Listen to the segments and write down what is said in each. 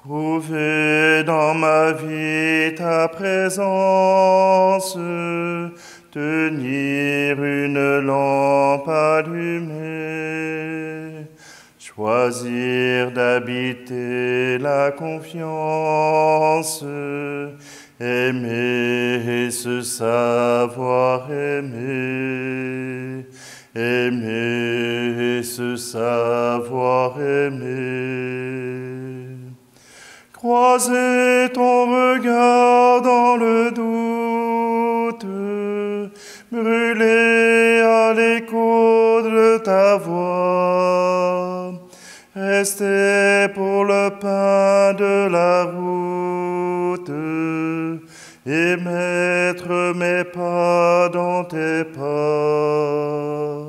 Trouver dans ma vie ta présence, tenir une lampe allumée, choisir d'habiter la confiance, aimer se savoir aimer, aimer se savoir aimer. Croiser ton regard dans le doute, brûler à l'écho de ta voix, rester pour le pain de la route et mettre mes pas dans tes pas.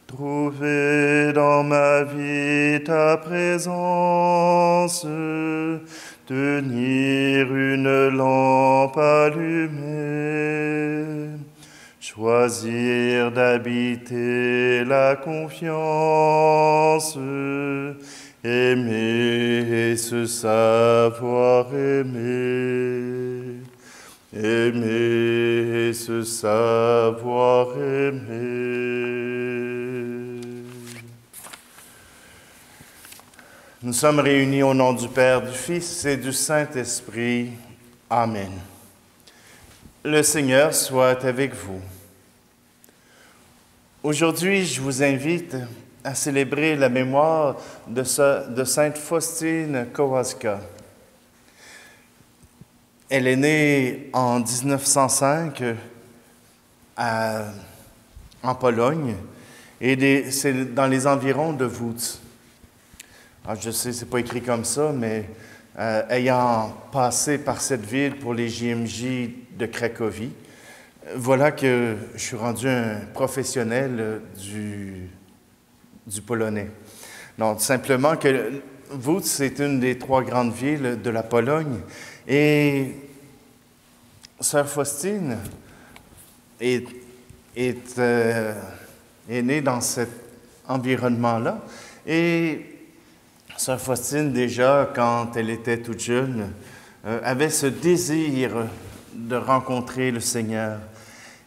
Trouver dans ma vie ta présence, tenir une lampe allumée, choisir d'habiter la confiance, aimer et se savoir aimer, aimer et se savoir aimer. Nous sommes réunis au nom du Père, du Fils et du Saint-Esprit. Amen. Le Seigneur soit avec vous. Aujourd'hui, je vous invite à célébrer la mémoire de Sainte Faustine Kowalska. Elle est née en 1905 en Pologne et c'est dans les environs de Łódź. Alors, je sais, c'est pas écrit comme ça, mais ayant passé par cette ville pour les JMJ de Cracovie, voilà que je suis rendu un professionnel du polonais. Donc, simplement que Łódź, c'est une des 3 grandes villes de la Pologne, et Sœur Faustine est née dans cet environnement-là, et Sœur Faustine, déjà, quand elle était toute jeune, avait ce désir de rencontrer le Seigneur.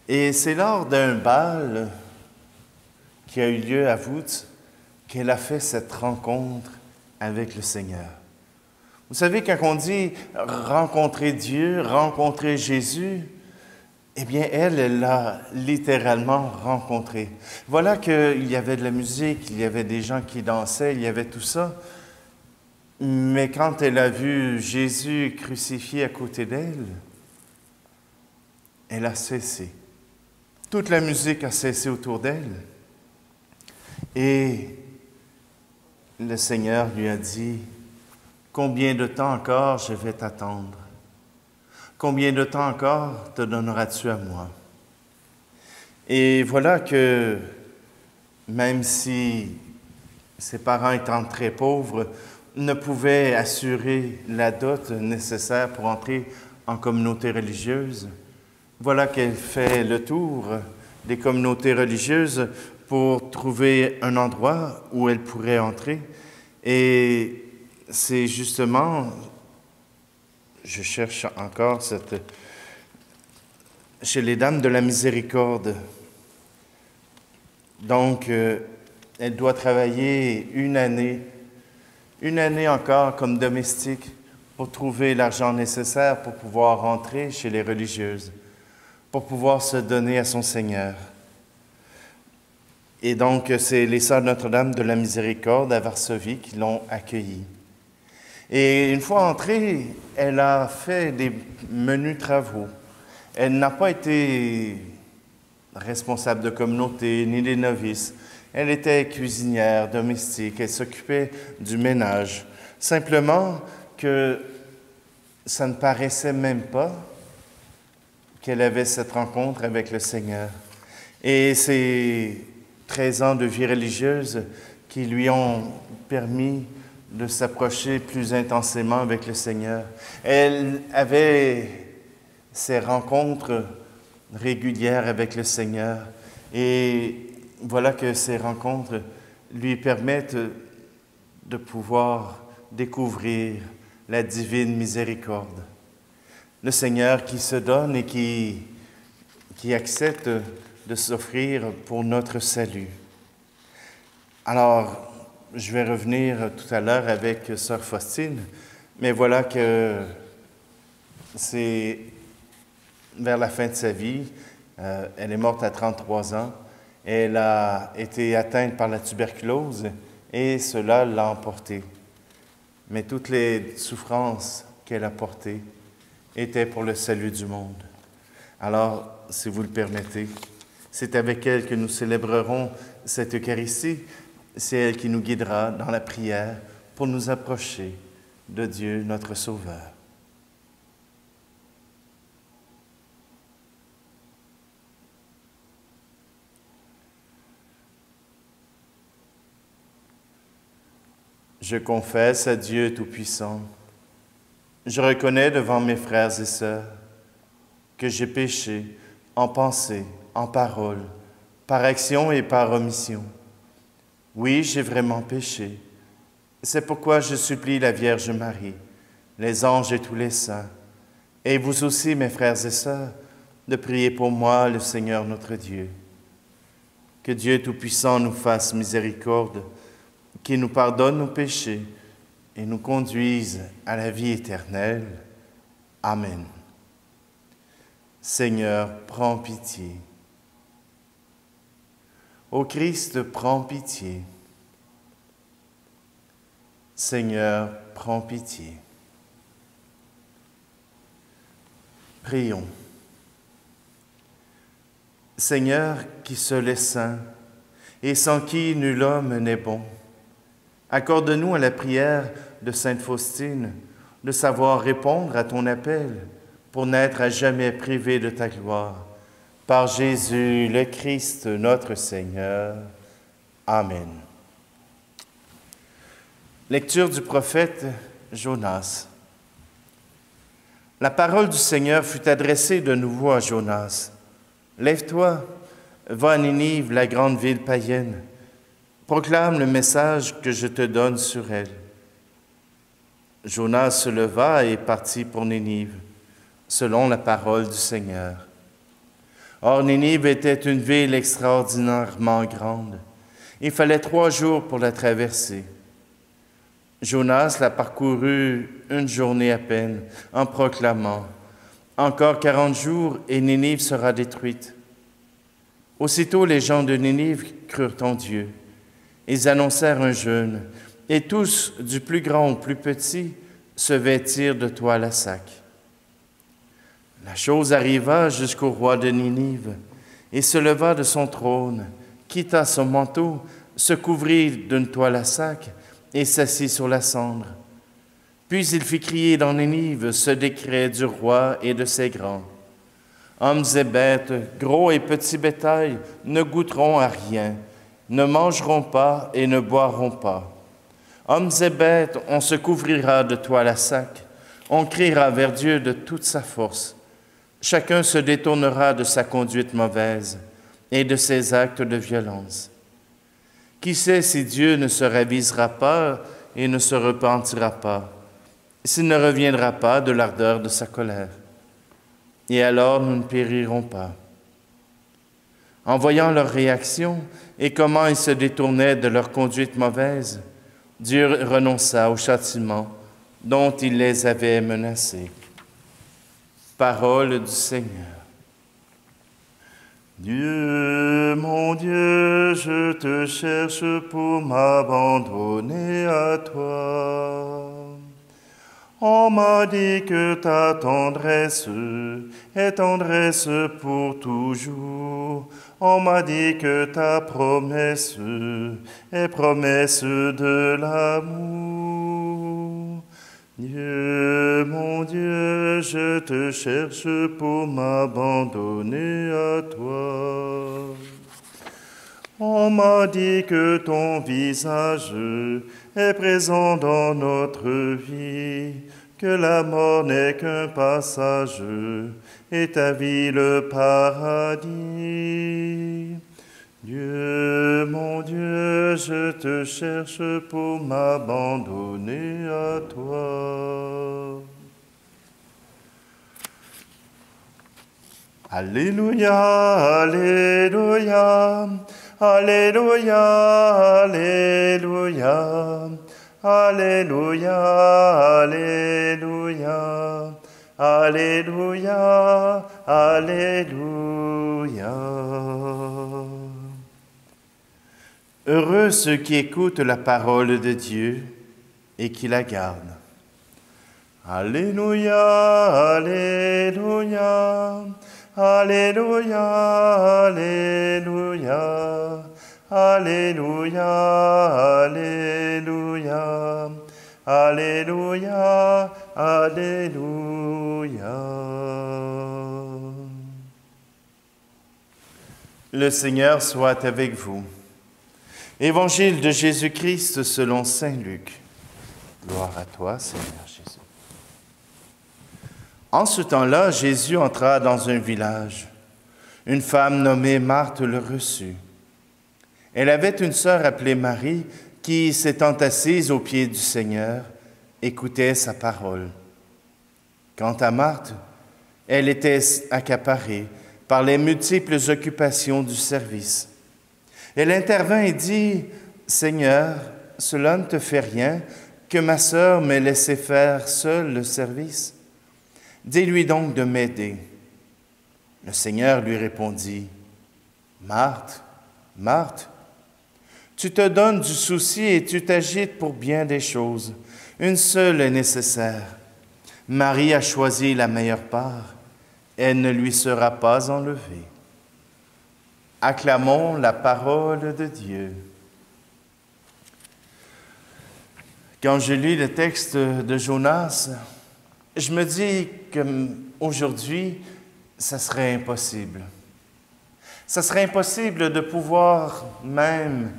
Et c'est lors d'un bal qui a eu lieu à Łódź qu'elle a fait cette rencontre avec le Seigneur. Vous savez, quand on dit rencontrer Dieu, rencontrer Jésus, eh bien, elle l'a littéralement rencontré. Voilà qu'il y avait de la musique, il y avait des gens qui dansaient, il y avait tout ça. Mais quand elle a vu Jésus crucifié à côté d'elle, elle a cessé. Toute la musique a cessé autour d'elle. Et le Seigneur lui a dit, « Combien de temps encore je vais t'attendre? Combien de temps encore te donneras-tu à moi? » Et voilà que, même si ses parents étant très pauvres, ne pouvaient assurer la dot nécessaire pour entrer en communauté religieuse, voilà qu'elle fait le tour des communautés religieuses pour trouver un endroit où elle pourrait entrer. Et c'est justement, je cherche encore chez les Dames de la Miséricorde. Donc, elle doit travailler une année encore comme domestique pour trouver l'argent nécessaire pour pouvoir rentrer chez les religieuses, pour pouvoir se donner à son Seigneur. Et donc, c'est les Sœurs Notre-Dame de la Miséricorde à Varsovie qui l'ont accueillie. Et une fois entrée, elle a fait des menus travaux. Elle n'a pas été responsable de communauté, ni des novices. Elle était cuisinière, domestique, elle s'occupait du ménage. Simplement que ça ne paraissait même pas qu'elle avait cette rencontre avec le Seigneur. Et ces 13 ans de vie religieuse qui lui ont permis de s'approcher plus intensément avec le Seigneur. Elle avait ces rencontres régulières avec le Seigneur. Et voilà que ces rencontres lui permettent de pouvoir découvrir la divine miséricorde. Le Seigneur qui se donne et qui accepte de s'offrir pour notre salut. Alors, je vais revenir tout à l'heure avec Sœur Faustine, mais voilà que c'est vers la fin de sa vie. Elle est morte à 33 ans. Elle a été atteinte par la tuberculose et cela l'a emportée. Mais toutes les souffrances qu'elle a portées étaient pour le salut du monde. Alors, si vous le permettez, c'est avec elle que nous célébrerons cette Eucharistie. C'est elle qui nous guidera dans la prière pour nous approcher de Dieu, notre Sauveur. Je confesse à Dieu Tout-Puissant, je reconnais devant mes frères et sœurs que j'ai péché en pensée, en parole, par action et par omission. Oui, j'ai vraiment péché. C'est pourquoi je supplie la Vierge Marie, les anges et tous les saints, et vous aussi, mes frères et sœurs, de prier pour moi, le Seigneur notre Dieu. Que Dieu Tout-Puissant nous fasse miséricorde, qu'il nous pardonne nos péchés et nous conduise à la vie éternelle. Amen. Seigneur, prends pitié. Ô Christ, prends pitié. Seigneur, prends pitié. Prions. Seigneur, qui seul est saint, et sans qui nul homme n'est bon, accorde-nous à la prière de Sainte Faustine de savoir répondre à ton appel pour n'être à jamais privé de ta gloire. Par Jésus le Christ, notre Seigneur. Amen. Lecture du prophète Jonas. La parole du Seigneur fut adressée de nouveau à Jonas. « Lève-toi, va à Ninive, la grande ville païenne. Proclame le message que je te donne sur elle. » Jonas se leva et partit pour Ninive, selon la parole du Seigneur. Or, Ninive était une ville extraordinairement grande. Il fallait 3 jours pour la traverser. Jonas la parcourut une journée à peine, en proclamant « Encore 40 jours et Ninive sera détruite. » Aussitôt les gens de Ninive crurent en Dieu. Ils annoncèrent un jeûne, et tous, du plus grand au plus petit, se vêtirent de toile à sac. La chose arriva jusqu'au roi de Ninive, et se leva de son trône, quitta son manteau, se couvrit d'une toile à sac, et s'assit sur la cendre. Puis il fit crier dans Ninive ce décret du roi et de ses grands. Hommes et bêtes, gros et petits bétail, ne goûteront à rien, ne mangeront pas et ne boiront pas. Hommes et bêtes, on se couvrira de toile à sac, on criera vers Dieu de toute sa force. Chacun se détournera de sa conduite mauvaise et de ses actes de violence. Qui sait si Dieu ne se ravisera pas et ne se repentira pas, s'il ne reviendra pas de l'ardeur de sa colère. Et alors nous ne périrons pas. En voyant leur réaction et comment ils se détournaient de leur conduite mauvaise, Dieu renonça au châtiment dont il les avait menacés. Parole du Seigneur. Dieu, mon Dieu, je te cherche pour m'abandonner à toi. On m'a dit que ta tendresse est tendresse pour toujours. On m'a dit que ta promesse est promesse de l'amour. Dieu, mon Dieu, je te cherche pour m'abandonner à toi. On m'a dit que ton visage est présent dans notre vie, que la mort n'est qu'un passage et ta vie le paradis. Dieu, mon Dieu, je te cherche pour m'abandonner à toi. Alléluia, Alléluia, Alléluia, Alléluia, Alléluia, Alléluia, Alléluia, Alléluia. Heureux ceux qui écoutent la parole de Dieu et qui la gardent. Alléluia, Alléluia, Alléluia, Alléluia, Alléluia, Alléluia, Alléluia, Alléluia. Le Seigneur soit avec vous. Évangile de Jésus-Christ selon saint Luc. Gloire à toi, Seigneur Jésus. En ce temps-là, Jésus entra dans un village. Une femme nommée Marthe le reçut. Elle avait une sœur appelée Marie qui, s'étant assise aux pieds du Seigneur, écoutait sa parole. Quant à Marthe, elle était accaparée par les multiples occupations du service. Elle intervint et dit, « Seigneur, cela ne te fait rien que ma sœur m'ait laissé faire seule le service. Dis-lui donc de m'aider. » Le Seigneur lui répondit, « Marthe, Marthe, tu te donnes du souci et tu t'agites pour bien des choses. Une seule est nécessaire. Marie a choisi la meilleure part. Elle ne lui sera pas enlevée. » Acclamons la parole de Dieu. Quand je lis le texte de Jonas, je me dis qu'aujourd'hui, ça serait impossible. Ça serait impossible de pouvoir même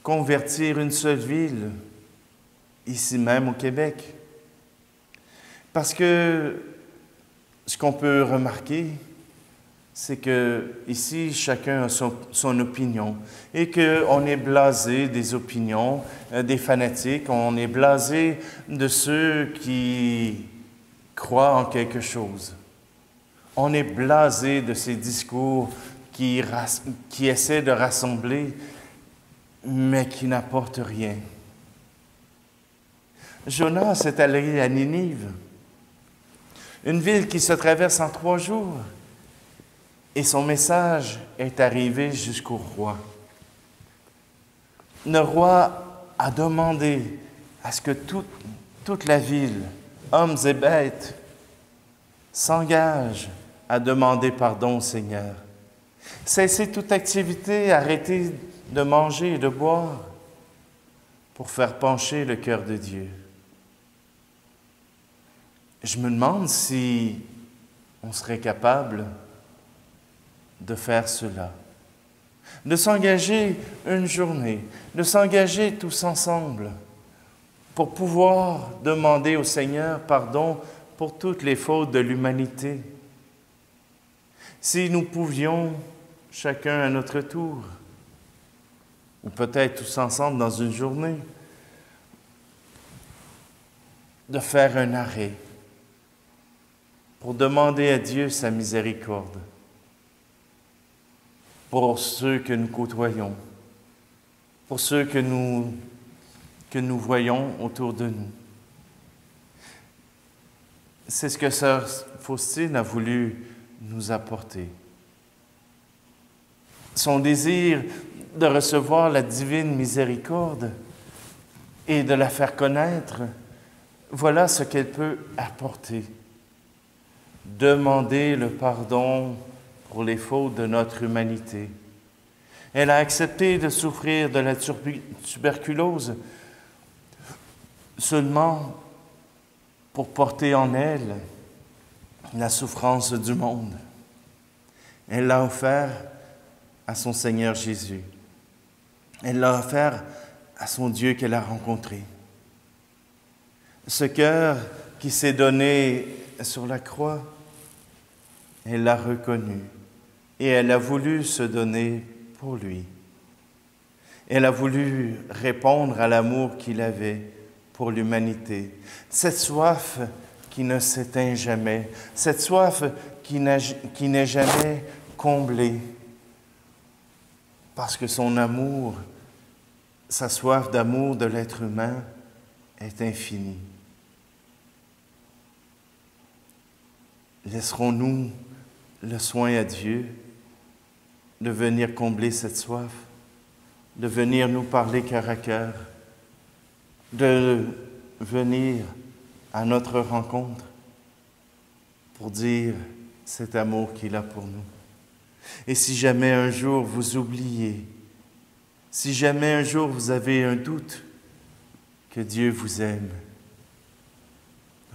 convertir une seule ville, ici même au Québec. Parce que ce qu'on peut remarquer, c'est que ici chacun a son opinion et qu'on est blasé des opinions des fanatiques, on est blasé de ceux qui croient en quelque chose. On est blasé de ces discours qui essaient de rassembler, mais qui n'apportent rien. Jonas est allé à Ninive, une ville qui se traverse en 3 jours. Et son message est arrivé jusqu'au roi. Le roi a demandé à ce que toute la ville, hommes et bêtes, s'engagent à demander pardon au Seigneur. Cesser toute activité, arrêter de manger et de boire pour faire pencher le cœur de Dieu. Je me demande si on serait capable de faire cela, de s'engager une journée, de s'engager tous ensemble pour pouvoir demander au Seigneur pardon pour toutes les fautes de l'humanité. Si nous pouvions, chacun à notre tour, ou peut-être tous ensemble dans une journée, de faire un arrêt pour demander à Dieu sa miséricorde, pour ceux que nous côtoyons, pour ceux que nous voyons autour de nous. C'est ce que sœur Faustine a voulu nous apporter. Son désir de recevoir la divine miséricorde et de la faire connaître, voilà ce qu'elle peut apporter. Demander le pardon pour les fautes de notre humanité. Elle a accepté de souffrir de la tuberculose seulement pour porter en elle la souffrance du monde. Elle l'a offert à son Seigneur Jésus. Elle l'a offert à son Dieu qu'elle a rencontré. Ce cœur qui s'est donné sur la croix, elle l'a reconnu et elle a voulu se donner pour lui. Elle a voulu répondre à l'amour qu'il avait pour l'humanité. Cette soif qui ne s'éteint jamais, cette soif qui n'est jamais comblé, parce que son amour, sa soif d'amour de l'être humain est infinie. Laisserons-nous le soin à Dieu de venir combler cette soif, de venir nous parler cœur à cœur, de venir à notre rencontre pour dire cet amour qu'il a pour nous. Et si jamais un jour vous oubliez, si jamais un jour vous avez un doute que Dieu vous aime,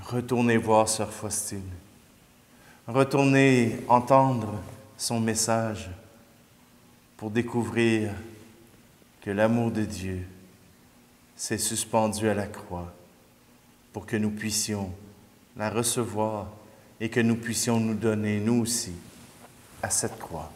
retournez voir Sœur Faustine. Retournez entendre son message pour découvrir que l'amour de Dieu s'est suspendu à la croix pour que nous puissions la recevoir et que nous puissions nous donner, nous aussi, à cette croix.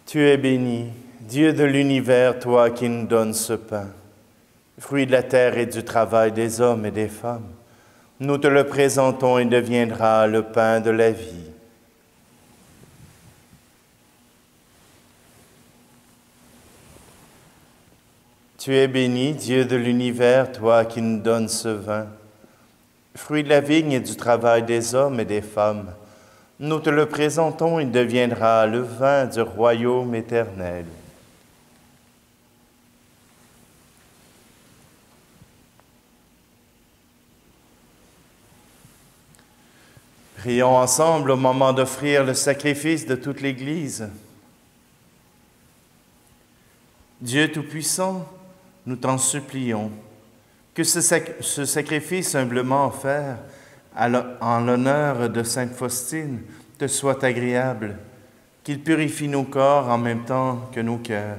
Tu es béni, Dieu de l'univers, toi qui nous donnes ce pain, fruit de la terre et du travail des hommes et des femmes. Nous te le présentons et deviendra le pain de la vie. Tu es béni, Dieu de l'univers, toi qui nous donnes ce vin, fruit de la vigne et du travail des hommes et des femmes. Nous te le présentons, il deviendra le vin du royaume éternel. Prions ensemble au moment d'offrir le sacrifice de toute l'Église. Dieu Tout-Puissant, nous t'en supplions, que ce sacrifice humblement offert en l'honneur de Sainte Faustine te soit agréable, qu'il purifie nos corps en même temps que nos cœurs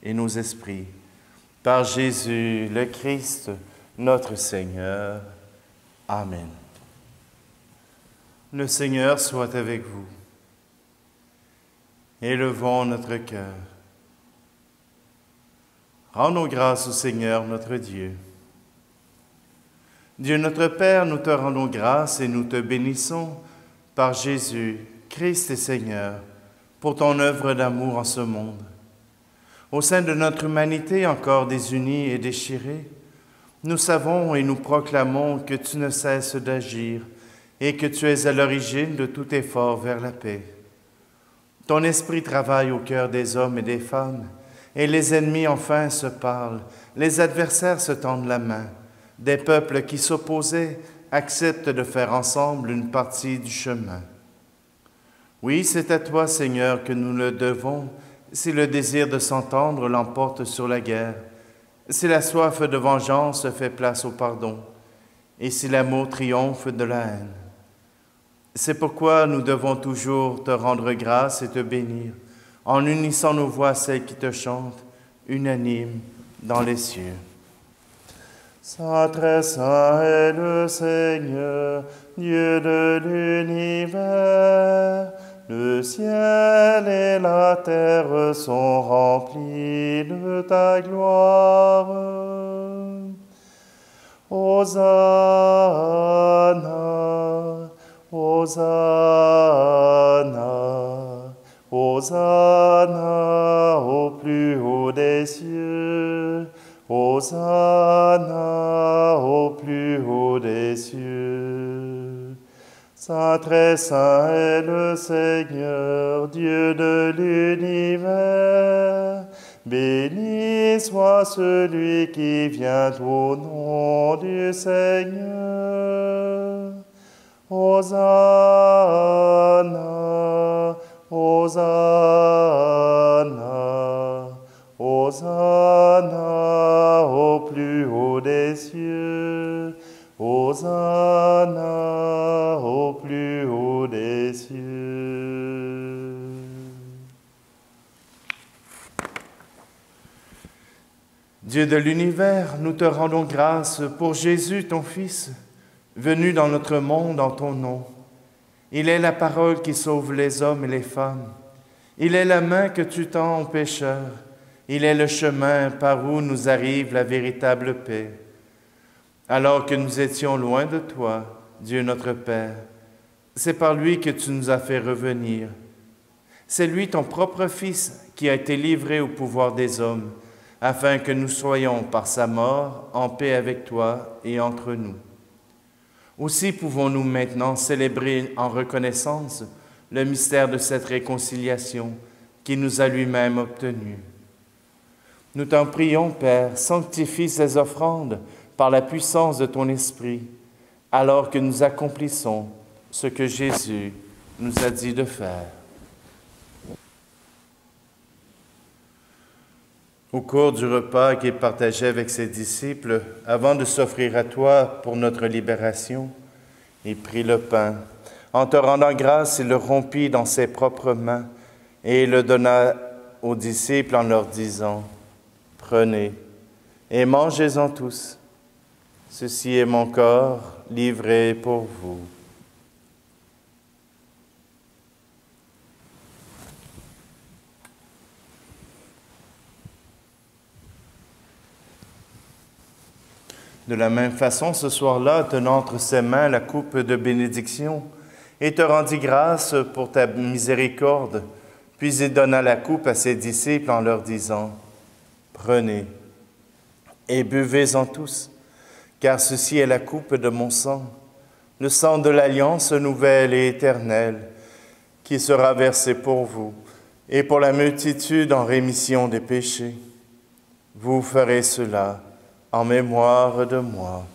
et nos esprits. Par Jésus le Christ, notre Seigneur. Amen. Le Seigneur soit avec vous. Élevons notre cœur. Rendons grâce au Seigneur notre Dieu. Dieu notre Père, nous te rendons grâce et nous te bénissons par Jésus, Christ et Seigneur, pour ton œuvre d'amour en ce monde. Au sein de notre humanité encore désunie et déchirée, nous savons et nous proclamons que tu ne cesses d'agir et que tu es à l'origine de tout effort vers la paix. Ton esprit travaille au cœur des hommes et des femmes, et les ennemis enfin se parlent, les adversaires se tendent la main. Des peuples qui s'opposaient acceptent de faire ensemble une partie du chemin. Oui, c'est à toi, Seigneur, que nous le devons, si le désir de s'entendre l'emporte sur la guerre, si la soif de vengeance fait place au pardon, et si l'amour triomphe de la haine. C'est pourquoi nous devons toujours te rendre grâce et te bénir, en unissant nos voix à celles qui te chantent, unanimes dans les cieux. Saint, très saint est le Seigneur, Dieu de l'univers. Le ciel et la terre sont remplis de ta gloire. Hosanna, Hosanna, Hosanna au plus haut des cieux. Hosanna au plus haut des cieux. Saint, très saint est le Seigneur, Dieu de l'univers. Béni soit celui qui vient au nom du Seigneur. Hosanna, Hosanna, Hosanna, Dieu de l'univers, nous te rendons grâce pour Jésus, ton Fils, venu dans notre monde en ton nom. Il est la parole qui sauve les hommes et les femmes. Il est la main que tu tends aux pécheurs. Il est le chemin par où nous arrive la véritable paix. Alors que nous étions loin de toi, Dieu notre Père, c'est par lui que tu nous as fait revenir. C'est lui, ton propre Fils, qui a été livré au pouvoir des hommes, afin que nous soyons, par sa mort, en paix avec toi et entre nous. Aussi pouvons-nous maintenant célébrer en reconnaissance le mystère de cette réconciliation qu'il nous a lui-même obtenue. Nous t'en prions, Père, sanctifie ces offrandes par la puissance de ton Esprit, alors que nous accomplissons ce que Jésus nous a dit de faire. Au cours du repas qu'il partageait avec ses disciples, avant de s'offrir à toi pour notre libération, il prit le pain. En te rendant grâce, il le rompit dans ses propres mains et il le donna aux disciples en leur disant, « Prenez et mangez-en tous. Ceci est mon corps livré pour vous. » De la même façon, ce soir-là, tenant entre ses mains la coupe de bénédiction, et te rendit grâce pour ta miséricorde, puis il donna la coupe à ses disciples en leur disant, « Prenez et buvez-en tous, car ceci est la coupe de mon sang, le sang de l'alliance nouvelle et éternelle, qui sera versé pour vous et pour la multitude en rémission des péchés. Vous ferez cela en mémoire de moi. »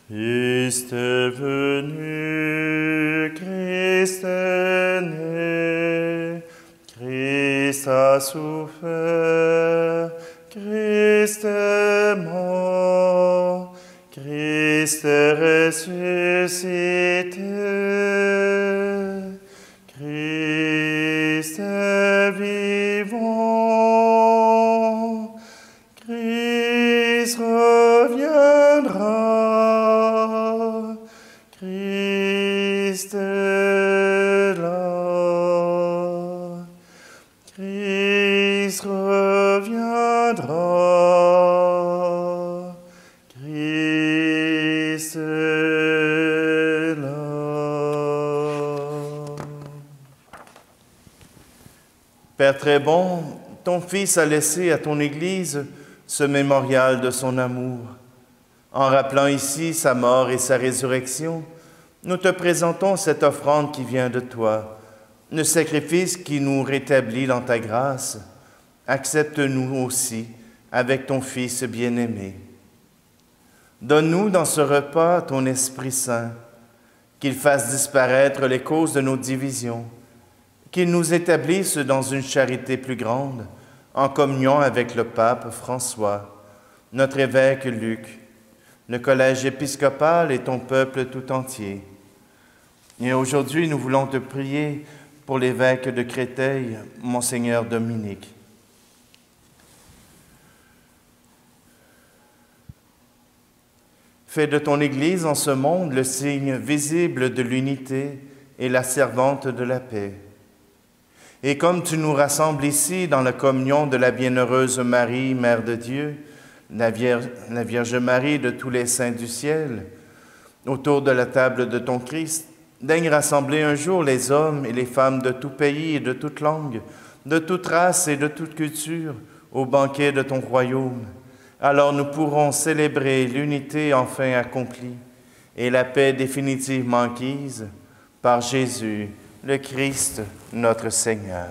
Christ est venu, Christ est né, Christ a souffert, Christ est mort, Christ est ressuscité, Christ est vivant, Christ reviendra, Christ est là, Christ reviendra, Christ est là. Père très bon, ton Fils a laissé à ton Église ce mémorial de son amour. En rappelant ici sa mort et sa résurrection, nous te présentons cette offrande qui vient de toi, le sacrifice qui nous rétablit dans ta grâce. Accepte-nous aussi avec ton Fils bien-aimé. Donne-nous dans ce repas ton Esprit Saint, qu'il fasse disparaître les causes de nos divisions, qu'il nous établisse dans une charité plus grande, en communion avec le pape François, notre évêque Luc, le collège épiscopal et ton peuple tout entier. Et aujourd'hui, nous voulons te prier pour l'évêque de Créteil, Monseigneur Dominique. Fais de ton Église en ce monde le signe visible de l'unité et la servante de la paix. Et comme tu nous rassembles ici dans la communion de la bienheureuse Marie, Mère de Dieu, la Vierge Marie de tous les saints du ciel, autour de la table de ton Christ, daigne rassembler un jour les hommes et les femmes de tout pays et de toute langue, de toute race et de toute culture, au banquet de ton royaume. Alors nous pourrons célébrer l'unité enfin accomplie et la paix définitivement acquise par Jésus, le Christ, notre Seigneur.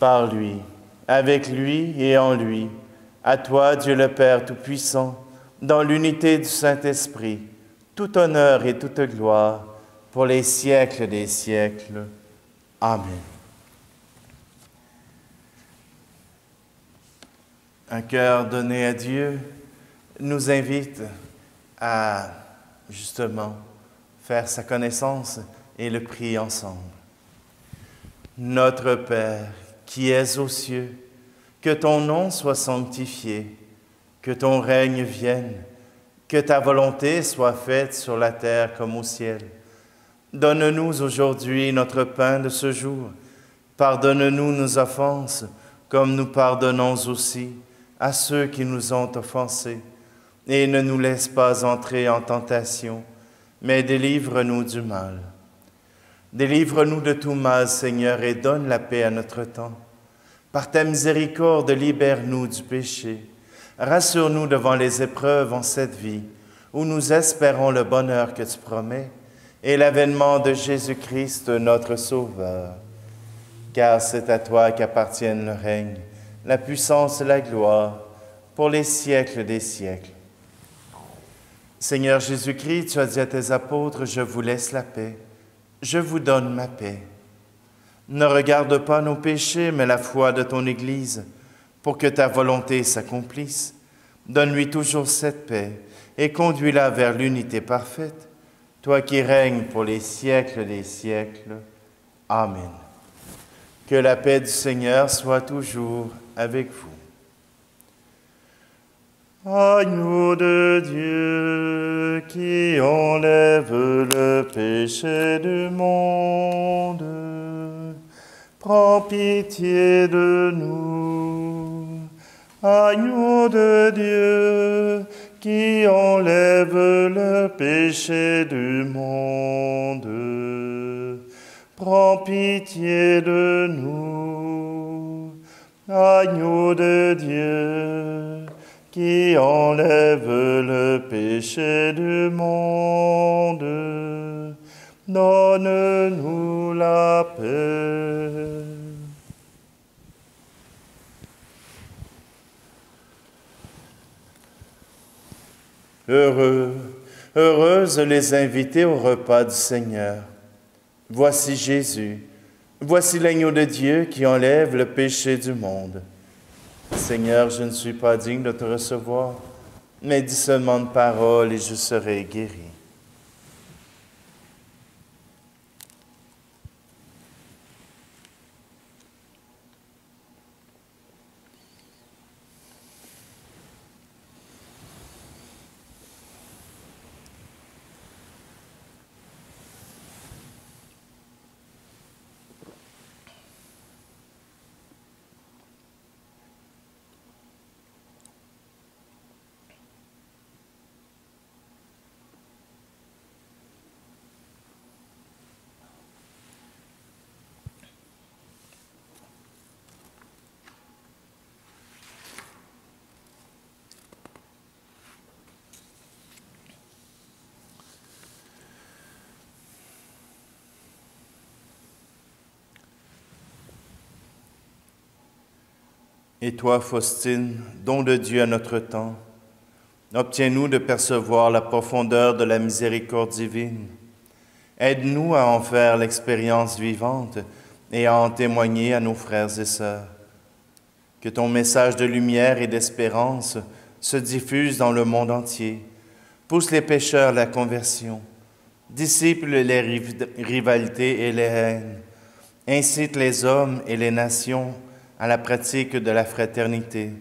Par lui, avec lui et en lui, à toi, Dieu le Père Tout-Puissant, dans l'unité du Saint-Esprit, tout honneur et toute gloire pour les siècles des siècles. Amen. Un cœur donné à Dieu nous invite à, justement, faire sa connaissance et le prier ensemble. Notre Père, qui es aux cieux, que ton nom soit sanctifié, que ton règne vienne, que ta volonté soit faite sur la terre comme au ciel. Donne-nous aujourd'hui notre pain de ce jour. Pardonne-nous nos offenses, comme nous pardonnons aussi à ceux qui nous ont offensés. Et ne nous laisse pas entrer en tentation, mais délivre-nous du mal. Délivre-nous de tout mal, Seigneur, et donne la paix à notre temps. Par ta miséricorde, libère-nous du péché. Rassure-nous devant les épreuves en cette vie, où nous espérons le bonheur que tu promets, et l'avènement de Jésus-Christ, notre Sauveur. Car c'est à toi qu'appartiennent le règne, la puissance et la gloire, pour les siècles des siècles. Seigneur Jésus-Christ, tu as dit à tes apôtres, « Je vous laisse la paix, je vous donne ma paix. » Ne regarde pas nos péchés, mais la foi de ton Église, pour que ta volonté s'accomplisse. Donne-lui toujours cette paix et conduis-la vers l'unité parfaite, toi qui règnes pour les siècles des siècles. Amen. Que la paix du Seigneur soit toujours avec vous. Agneau de Dieu qui enlève le péché du monde, prends pitié de nous. Agneau de Dieu qui enlève le péché du monde, prends pitié de nous. Agneau de Dieu qui enlève le péché du monde, donne-nous la paix. Heureuses les invités au repas du Seigneur. Voici Jésus, voici l'agneau de Dieu qui enlève le péché du monde. Seigneur, je ne suis pas digne de te recevoir, mais dis seulement une parole et je serai guéri. Et toi, Faustine, don de Dieu à notre temps, obtiens-nous de percevoir la profondeur de la miséricorde divine. Aide-nous à en faire l'expérience vivante et à en témoigner à nos frères et sœurs. Que ton message de lumière et d'espérance se diffuse dans le monde entier, pousse les pécheurs à la conversion, dissipe les rivalités et les haines, incite les hommes et les nations à la pratique de la fraternité.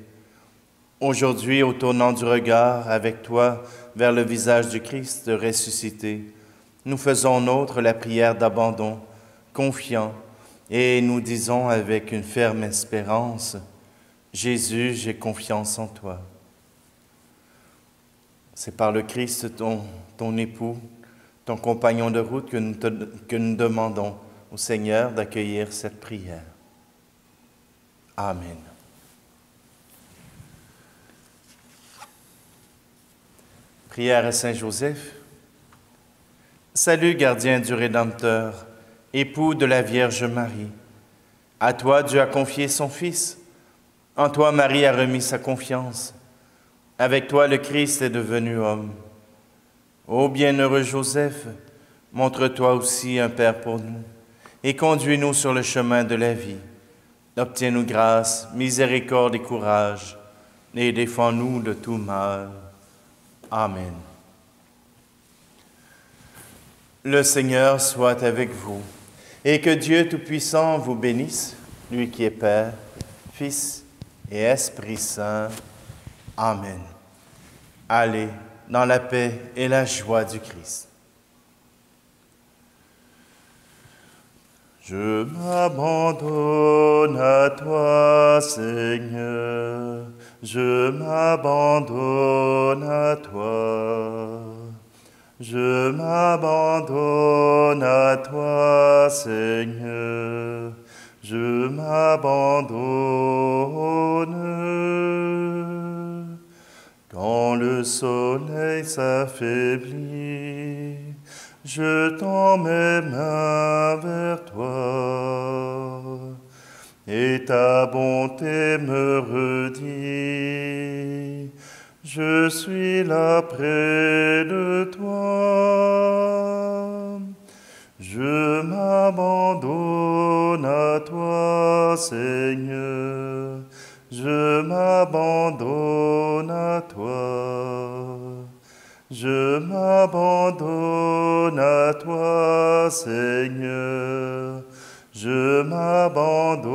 Aujourd'hui, au tournant du regard avec toi vers le visage du Christ ressuscité, nous faisons nôtre la prière d'abandon, confiant, et nous disons avec une ferme espérance, « Jésus, j'ai confiance en toi. » C'est par le Christ, ton époux, ton compagnon de route, que nous demandons au Seigneur d'accueillir cette prière. Amen. Prière à Saint Joseph. Salut, gardien du Rédempteur, époux de la Vierge Marie. À toi, Dieu a confié son Fils. En toi, Marie a remis sa confiance. Avec toi, le Christ est devenu homme. Ô bienheureux Joseph, montre-toi aussi un Père pour nous et conduis-nous sur le chemin de la vie. Obtiens-nous grâce, miséricorde et courage et défends-nous de tout mal. Amen. Le Seigneur soit avec vous, et que Dieu Tout-Puissant vous bénisse, lui qui est Père, Fils et Esprit Saint. Amen. Allez dans la paix et la joie du Christ. Je m'abandonne à toi, Seigneur, je m'abandonne à toi. Je m'abandonne à toi, Seigneur, je m'abandonne. Quand le soleil s'affaiblit, je tends mes mains vers toi, et ta bonté me redit, je suis là près de toi. Je m'abandonne à toi, Seigneur, je m'abandonne à toi. Je m'abandonne à toi, Seigneur, je m'abandonne.